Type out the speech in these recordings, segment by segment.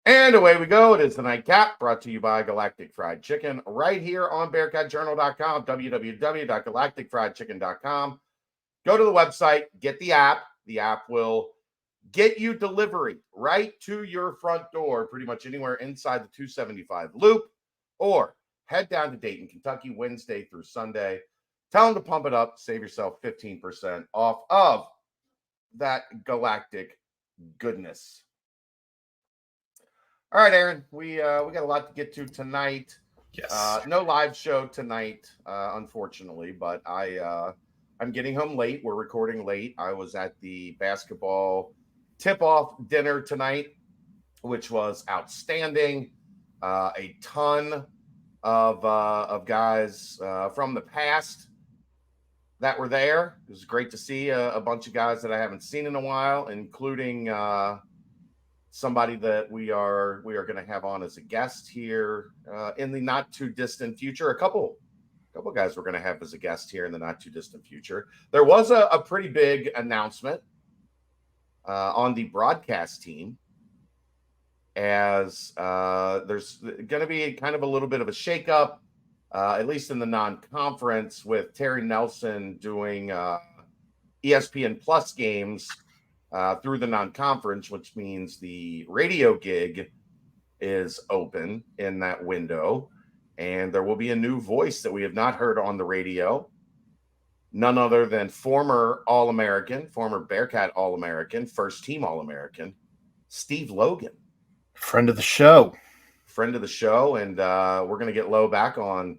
And away we go. It is the Nightcap, brought to you by Galactic Fried Chicken, right here on BearcatJournal.com, www.galacticfriedchicken.com. Go to the website, get the app. The app will get you delivery right to your front door, pretty much anywhere inside the 275 loop, or head down to Dayton, Kentucky, Wednesday through Sunday. Tell them to pump it up, save yourself 15% off of that Galactic goodness. All right, Aaron, we got a lot to get to tonight. Yes. No live show tonight, unfortunately, but I'm getting home late. We're recording late. I was at the basketball tip-off dinner tonight, which was outstanding. A ton of guys from the past that were there. It was great to see a bunch of guys that I haven't seen in a while, including somebody that we are going to have on as a guest here in the not too distant future. A couple guys we're going to have as a guest here in the not too distant future. There was a pretty big announcement on the broadcast team, as there's going to be kind of a little bit of a shakeup, at least in the non-conference, with Terry Nelson doing ESPN Plus games through the non-conference, which means the radio gig is open in that window, and there will be a new voice that we have not heard on the radio. None other than former All-American, former Bearcat All-American, first team All-American, Steve Logan. Friend of the show. And we're going to get Lo back on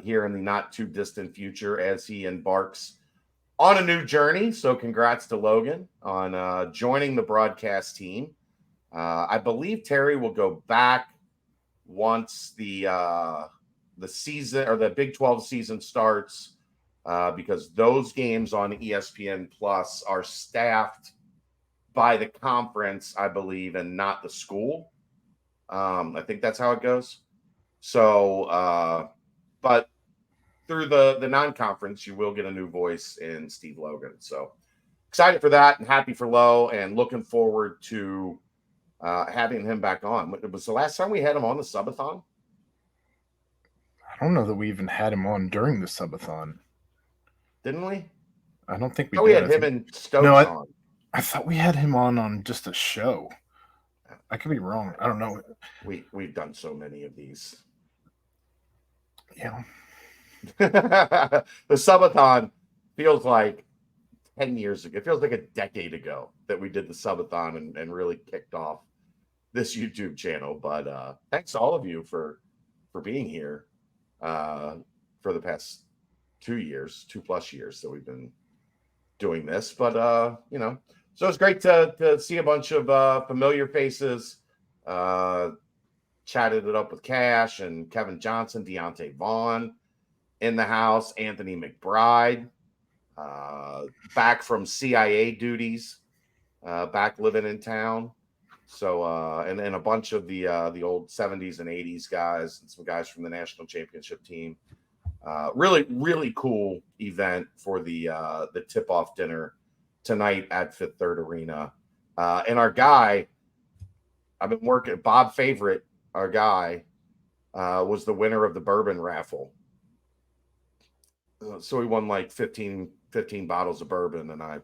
here in the not too distant future as he embarks on a new journey. So congrats to Logan on joining the broadcast team. I believe Terry will go back once the season, or the Big 12 season, starts, because those games on ESPN Plus are staffed by the conference, I believe, and not the school. I think that's how it goes. So, but through the non-conference, you will get a new voice in Steve Logan. So excited for that, and happy for Lo, and looking forward to having him back on. It was the last time we had him on the subathon. I don't know that we even had him on during the subathon. Didn't we? I don't think we did. We had him and Stokes on. I thought we had him on just a show. I could be wrong. I don't know. We've done so many of these. Yeah. The subathon feels like 10 years ago. It feels like a decade ago that we did the subathon and really kicked off this YouTube channel. But thanks to all of you for being here for the past 2+ years that we've been doing this. But so it's great to see a bunch of familiar faces. Chatted it up with Cash and Kevin Johnson, Deontay Vaughn in the house, Anthony McBride, back from CIA duties, back living in town. So and a bunch of the old 70s and 80s guys, and some guys from the national championship team. Really, really cool event for the tip-off dinner tonight at Fifth Third Arena. And our guy, I've been working, Bob Favorite, our guy, was the winner of the bourbon raffle. So he won like 15 bottles of bourbon, and I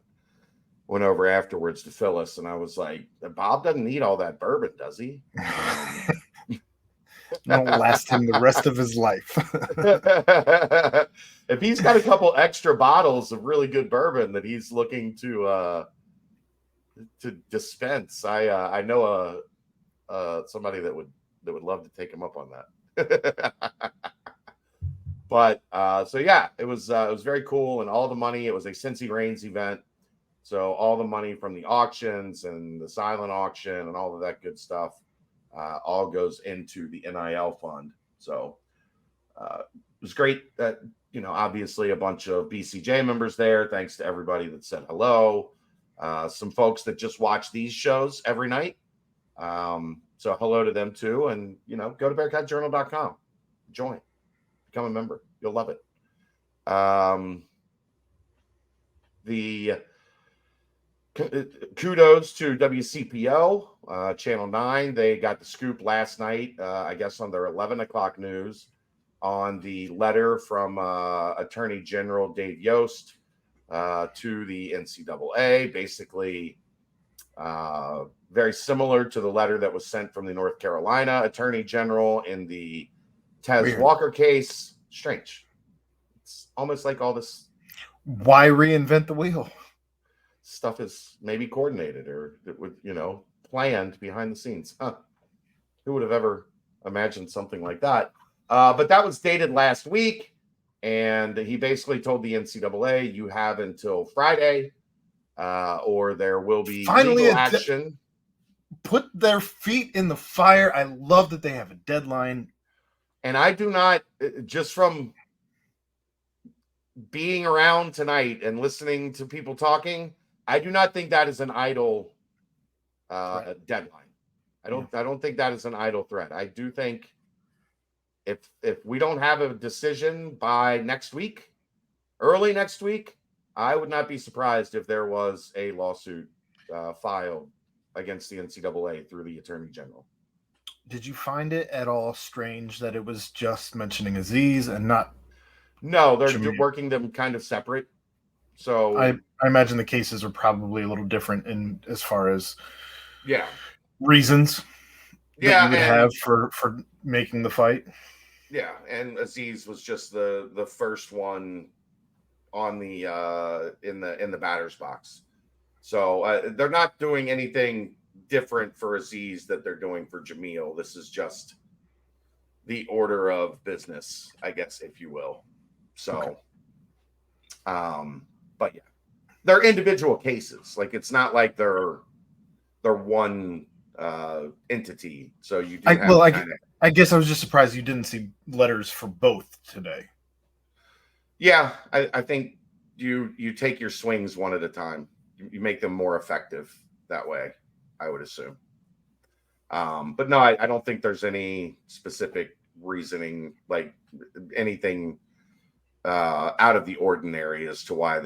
went over afterwards to Phyllis, and I was like, Bob doesn't need all that bourbon, does he? That'll last him the rest of his life. If he's got a couple extra bottles of really good bourbon that he's looking to dispense, I know somebody that would love to take him up on that. But so yeah, it was very cool, and all the money. It was a Cincy Reigns event, so all the money from the auctions and the silent auction and all of that good stuff all goes into the NIL fund. So it was great that, obviously a bunch of BCJ members there. Thanks to everybody that said hello. Some folks that just watch these shows every night. So hello to them too. And, go to BearcatJournal.com. Join. Become a member. You'll love it. kudos to WCPO, Channel 9. They got the scoop last night, I guess on their 11 o'clock news, on the letter from Attorney General Dave Yost to the NCAA. Basically, very similar to the letter that was sent from the North Carolina Attorney General in the Tez Walker case. Strange. It's almost like all this. Why reinvent the wheel? Stuff is maybe coordinated or planned behind the scenes. Who would have ever imagined something like that? But that was dated last week, and he basically told the NCAA, you have until Friday, or there will be legal action. Put their feet in the fire. I love that they have a deadline. And I do not, just from being around tonight and listening to people talking, I do not think that is an idle deadline. I don't think that is an idle threat. I do think if we don't have a decision by next week, early next week, I would not be surprised if there was a lawsuit filed against the NCAA through the Attorney General. Did you find it at all strange that it was just mentioning Aziz and not? No, they're working them kind of separate. So I imagine the cases are probably a little different in as far as that reasons you would have for making the fight. Yeah, and Aziz was just the first one on the in the batter's box. So they're not doing anything different for Aziz that they're doing for Jamil. This is just the order of business, I guess, if you will. So, but yeah, they're individual cases. Like, it's not like they're one entity. So you do I guess I was just surprised you didn't see letters for both today. Yeah, I think you take your swings one at a time. You make them more effective that way, I would assume. But no, I don't think there's any specific reasoning, like anything out of the ordinary as to why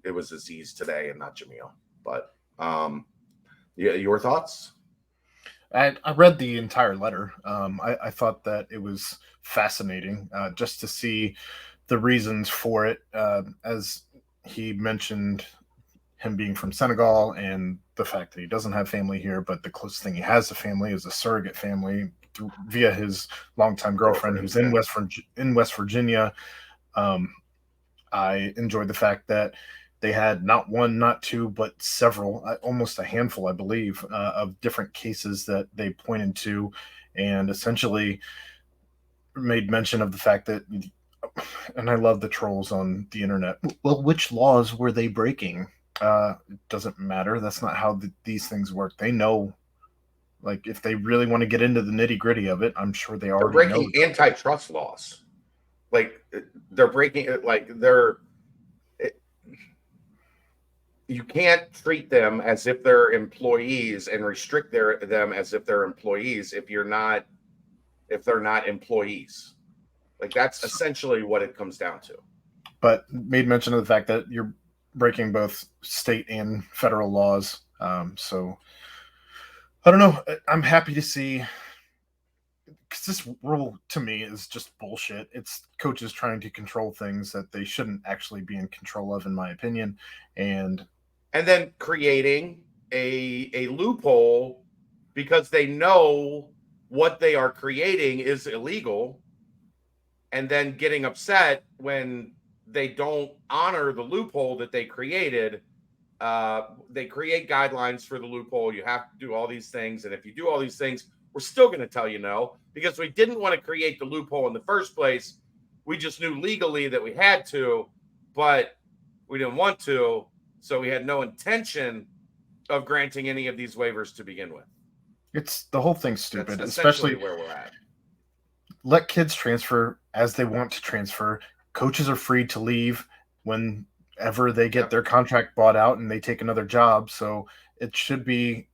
it was Aziz today and not Jamil. But your thoughts? I read the entire letter. I thought that it was fascinating just to see the reasons for it, as he mentioned him being from Senegal and the fact that he doesn't have family here, but the closest thing he has to family is a surrogate family via his longtime girlfriend who's in West Virginia. I enjoyed the fact that they had not one, not two, but several, almost a handful, I believe, of different cases that they pointed to, and essentially made mention of the fact that, and I love the trolls on the internet. Well, which laws were they breaking? It doesn't matter. That's not how these things work. They know, like, if they really want to get into the nitty gritty of it, I'm sure they're breaking antitrust laws. Like, they're breaking it. Like, you can't treat them as if they're employees and restrict them as if they're employees if they're not employees. Like, that's essentially what it comes down to. But made mention of the fact that you're breaking both state and federal laws. So I don't know. I'm happy to see, because this rule to me is just bullshit. It's coaches trying to control things that they shouldn't actually be in control of, in my opinion. And then creating a loophole because they know what they are creating is illegal, and then getting upset when they don't honor the loophole that they created. They create guidelines for the loophole. You have to do all these things. And if you do all these things, we're still going to tell you no, because we didn't want to create the loophole in the first place. We just knew legally that we had to, but we didn't want to. So we had no intention of granting any of these waivers to begin with. It's the whole thing's stupid, That's especially where we're at. Let kids transfer as they want to transfer. Coaches are free to leave whenever they get their contract bought out and they take another job. So it should be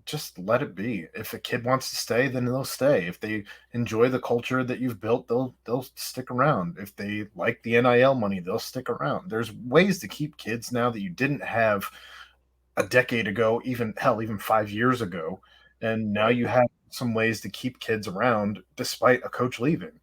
just let it be. If a kid wants to stay, then they'll stay. If they enjoy the culture that you've built, they'll stick around. If they like the NIL money, they'll stick around. There's ways to keep kids now that you didn't have a decade ago, even 5 years ago. And now Right. you have some ways to keep kids around despite a coach leaving.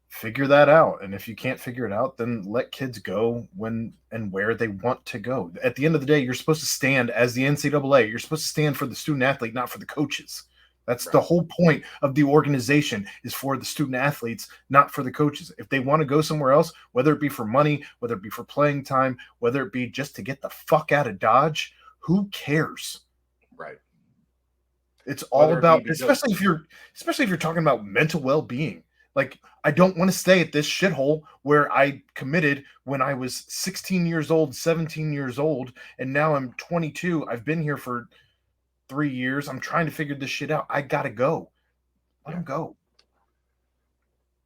Figure that out. And if you can't figure it out, then let kids go when and where they want to go. At the end of the day, you're supposed to stand as the NCAA. You're supposed to stand for the student athlete, not for the coaches. That's the Right. whole point of the organization, is for the student athletes, not for the coaches. If they want to go somewhere else, whether it be for money, whether it be for playing time, whether it be just to get the fuck out of Dodge, who cares? Right. It's all Whether it be about, because especially if you're talking about mental well-being. Like, I don't want to stay at this shithole where I committed when I was 16 years old, 17 years old, and now I'm 22. I've been here for 3 years. I'm trying to figure this shit out. I gotta go. Let yeah. him go.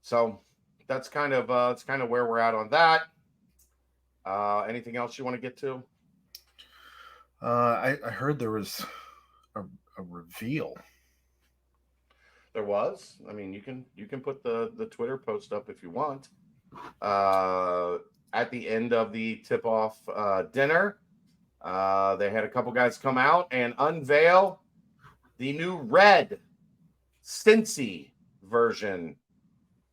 So that's kind of where we're at on that. Anything else you want to get to? I heard there was a reveal. There was. I mean, you can put the Twitter post up if you want. At the end of the tip off dinner, they had a couple guys come out and unveil the new red Cincy version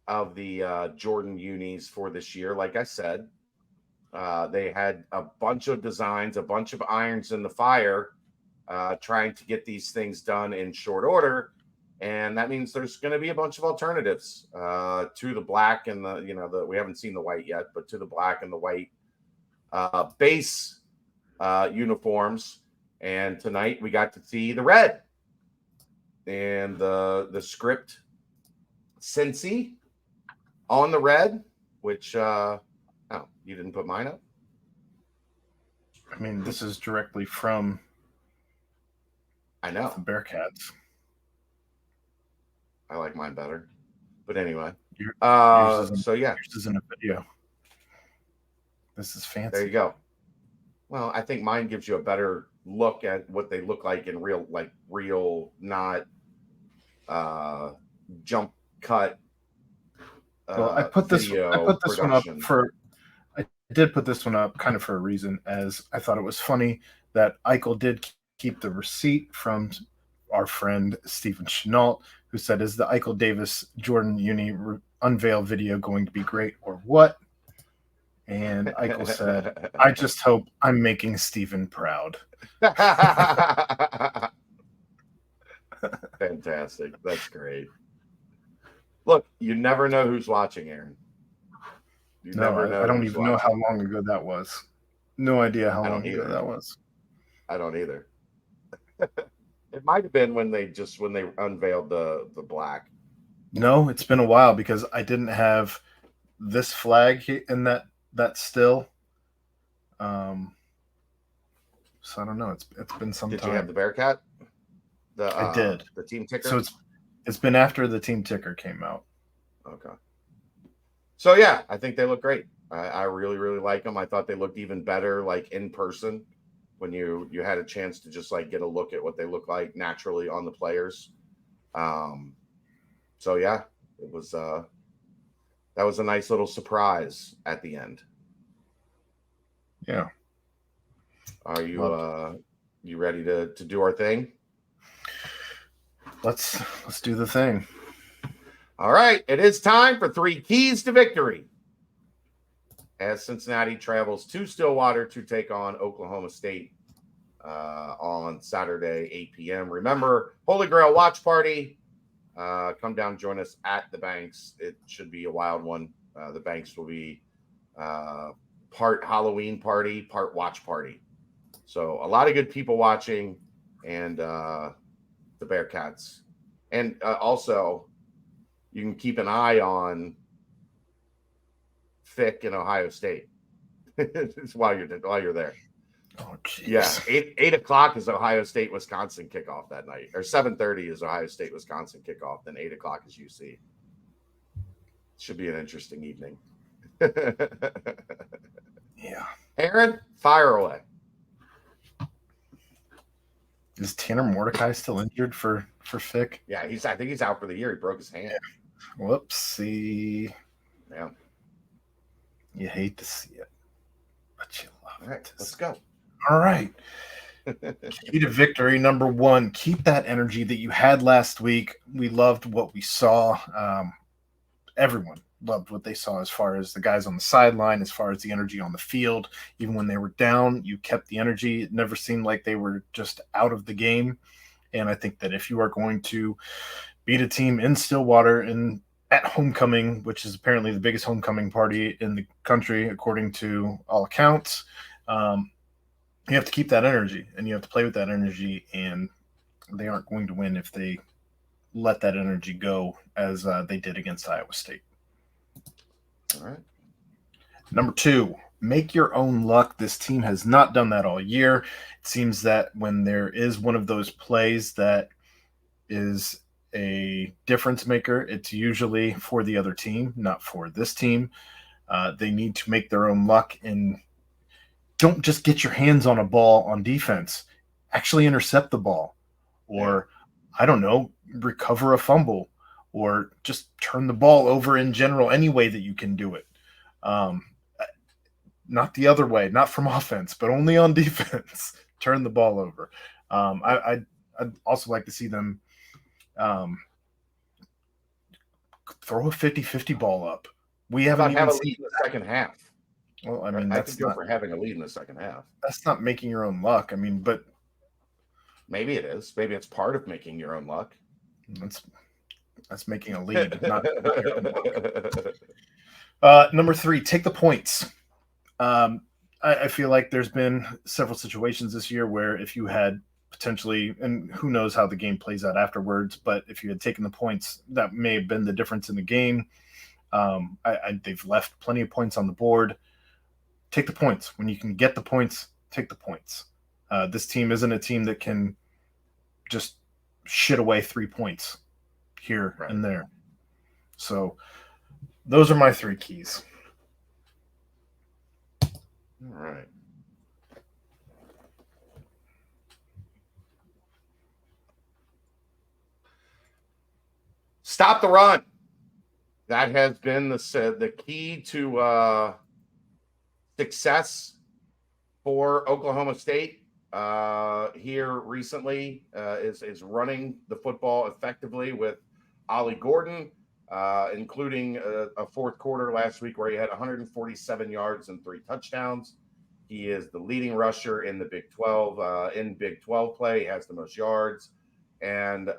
of the Jordan unis for this year. Like I said, they had a bunch of designs, a bunch of irons in the fire, trying to get these things done in short order. And that means there's going to be a bunch of alternatives to the black and we haven't seen the white yet, but to the black and the white base uniforms. And tonight we got to see the red and the script Cincy on the red, which oh, you didn't put mine up? I mean, this is directly from I know. the Bearcats. I like mine better. But anyway. Yours So yeah. Yours isn't a video. This is fancy. There you go. Well, I think mine gives you a better look at what they look like in real, not jump cut. Well, I put this one up for. I did put this one up kind of for a reason, as I thought it was funny that Eichel did keep the receipt from our friend Stephen Chenault, who said, "Is the Eichel Davis Jordan Uni unveil video going to be great or what?" And Eichel said, "I just hope I'm making Stephen proud." Fantastic. That's great. Look, you never know who's watching, Aaron. You never know. I don't even know how long ago that was. No idea how long ago that was. I don't either. It might have been when they unveiled the black. No, it's been a while because I didn't have this flag in that still. So I don't know. It's been some time. Did you have the Bearcat? I did. The team ticker. So it's been after the team ticker came out. Okay. So yeah, I think they look great. I really, really like them. I thought they looked even better like in person when you had a chance to just like get a look at what they look like naturally on the players. So yeah, it was that was a nice little surprise at the end. Yeah. Are you ready to do our thing? Let's do the thing. All right, it is time for 3 keys to victory. As Cincinnati travels to Stillwater to take on Oklahoma State on Saturday, 8 p.m. Remember, Holy Grail Watch Party. Come down, join us at the Banks. It should be a wild one. The Banks will be part Halloween party, part watch party. So a lot of good people watching, and the Bearcats. And also, you can keep an eye on Fick in Ohio State while you're there. Oh, geez. Yeah, 8 o'clock is Ohio State Wisconsin kickoff that night, or 7:30 is Ohio State Wisconsin kickoff. Then 8 o'clock is UC. Should be an interesting evening. Yeah, Aaron, fire away. Is Tanner Mordecai still injured for Fick? Yeah, I think he's out for the year. He broke his hand. Whoopsie. Yeah. You hate to see it, but you love All right, it. let's go. All right. Key to victory number 1: keep that energy that you had last week. We loved what we saw. Everyone loved what they saw as far as the guys on the sideline, as far as the energy on the field. Even when they were down, you kept the energy. It never seemed like they were just out of the game. And I think that if you are going to beat a team in Stillwater and at homecoming, which is apparently the biggest homecoming party in the country, according to all accounts, you have to keep that energy and you have to play with that energy. And they aren't going to win if they let that energy go as they did against Iowa State. All right. Number 2, make your own luck. This team has not done that all year. It seems that when there is one of those plays that is a difference maker, it's usually for the other team, not for this team. They need to make their own luck and don't just get your hands on a ball on defense. Actually intercept the ball, or I don't know, recover a fumble, or just turn the ball over in general, any way that you can do it. Not the other way, not from offense, but only on defense. Turn the ball over. I'd also like to see them throw a 50-50 ball up. We haven't even have a seen lead in the second half. Well, I mean, I that's could go not for having a lead in the second half. That's not making your own luck. I mean, but maybe it is. Maybe it's part of making your own luck. That's making a lead, not your own luck. Number 3, take the points. I feel like there's been several situations this year where if you had potentially, and who knows how the game plays out afterwards, but if you had taken the points, that may have been the difference in the game. They've left plenty of points on the board. Take the points. When you can get the points, take the points. This team isn't a team that can just shit away 3 points here and there. So those are my 3 keys. All right. Stop the run. That has been the key to success for Oklahoma State here recently is running the football effectively with Ollie Gordon, including a fourth quarter last week where he had 147 yards and 3 touchdowns. He is the leading rusher in the Big 12 in Big 12 play. He has the most yards. And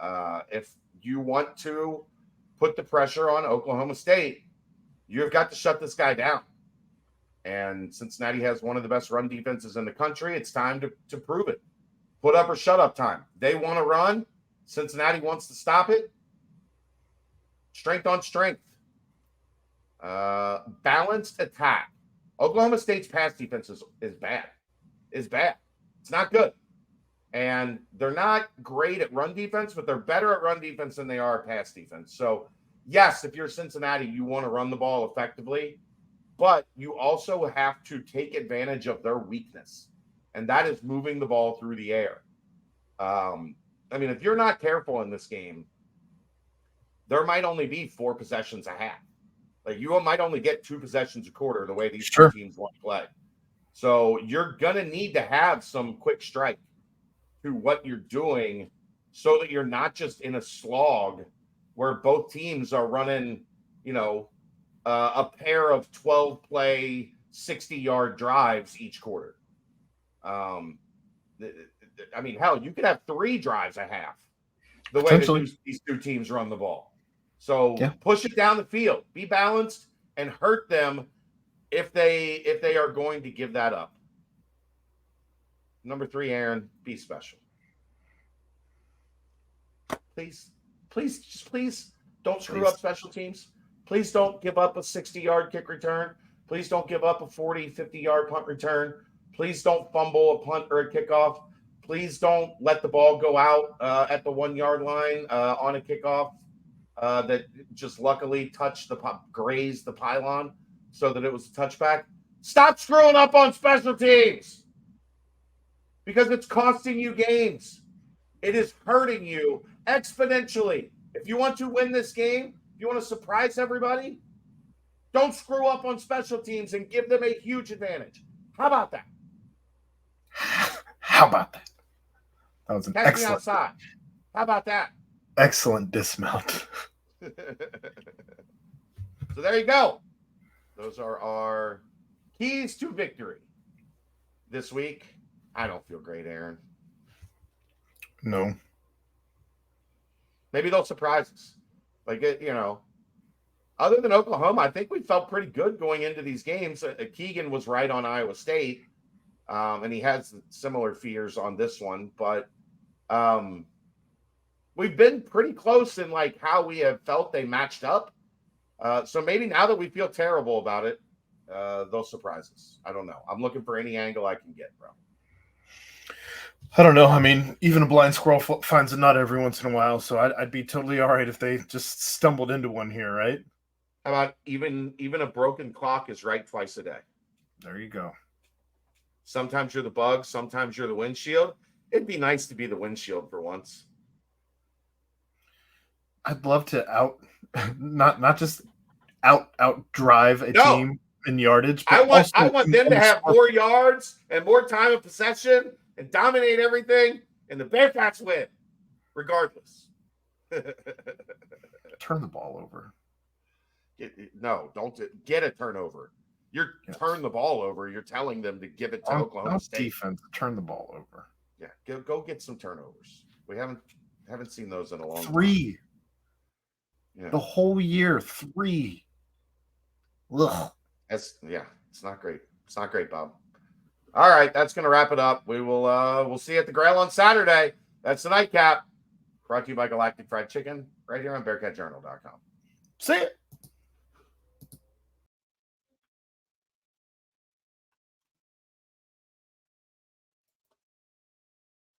if you want to put the pressure on Oklahoma State, you've got to shut this guy down. And Cincinnati has one of the best run defenses in the country. It's time to prove it. Put up or shut up time. They want to run. Cincinnati wants to stop it. Strength on strength. Balanced attack. Oklahoma State's pass defense is bad. It's bad. It's not good. And they're not great at run defense, but they're better at run defense than they are at pass defense. So, yes, if you're Cincinnati, you want to run the ball effectively, but you also have to take advantage of their weakness, and that is moving the ball through the air. I mean, if you're not careful in this game, there might only be 4 possessions a half. Like, you might only get 2 possessions a quarter the way these two teams want to play. So you're going to need to have some quick strike to what you're doing so that you're not just in a slog where both teams are running, a pair of 12-play, 60-yard drives each quarter. I mean, hell, you could have 3 drives a half the way that these 2 teams run the ball. So push it down the field, be balanced, and hurt them if they are going to give that up. Number 3, Aaron, be special. Please don't screw up special teams. Please don't give up a 60-yard kick return. Please don't give up a 40, 50-yard punt return. Please don't fumble a punt or a kickoff. Please don't let the ball go out at the 1-yard line on a kickoff that just luckily grazed the pylon so that it was a touchback. Stop screwing up on special teams because it's costing you games. It is hurting you exponentially. If you want to win this game, if you want to surprise everybody, don't screw up on special teams and give them a huge advantage. How about that? How about that? That was an Catch me excellent, outside. How about that? excellent dismount. So there you go. Those are our keys to victory this week. I don't feel great, Aaron. No. Maybe they'll surprise us. Other than Oklahoma, I think we felt pretty good going into these games. Keegan was right on Iowa State, and he has similar fears on this one. But we've been pretty close in like how we have felt they matched up. So maybe now that we feel terrible about it, they'll surprise us. I don't know. I'm looking for any angle I can get, bro. I don't know. I mean, even a blind squirrel finds a nut every once in a while, so I'd be totally all right if they just stumbled into one here, right? How about even a broken clock is right twice a day? There you go. Sometimes you're the bug, sometimes you're the windshield. It'd be nice to be the windshield for once. I'd love to not just out drive a team in yardage. But I want them to have more yards and more time of possession and dominate everything, and the Bearcats win, regardless. Turn the ball over. Don't get a turnover. Turn the ball over. You're telling them to give it to Oklahoma State. Defense, turn the ball over. Yeah, go get some turnovers. We haven't seen those in a long time. 3. Yeah. The whole year, 3. Ugh. It's not great. It's not great, Bob. All right, that's going to wrap it up. We'll see you at the Grail on Saturday. That's the nightcap. Brought to you by Galactic Fried Chicken right here on BearcatJournal.com. See it.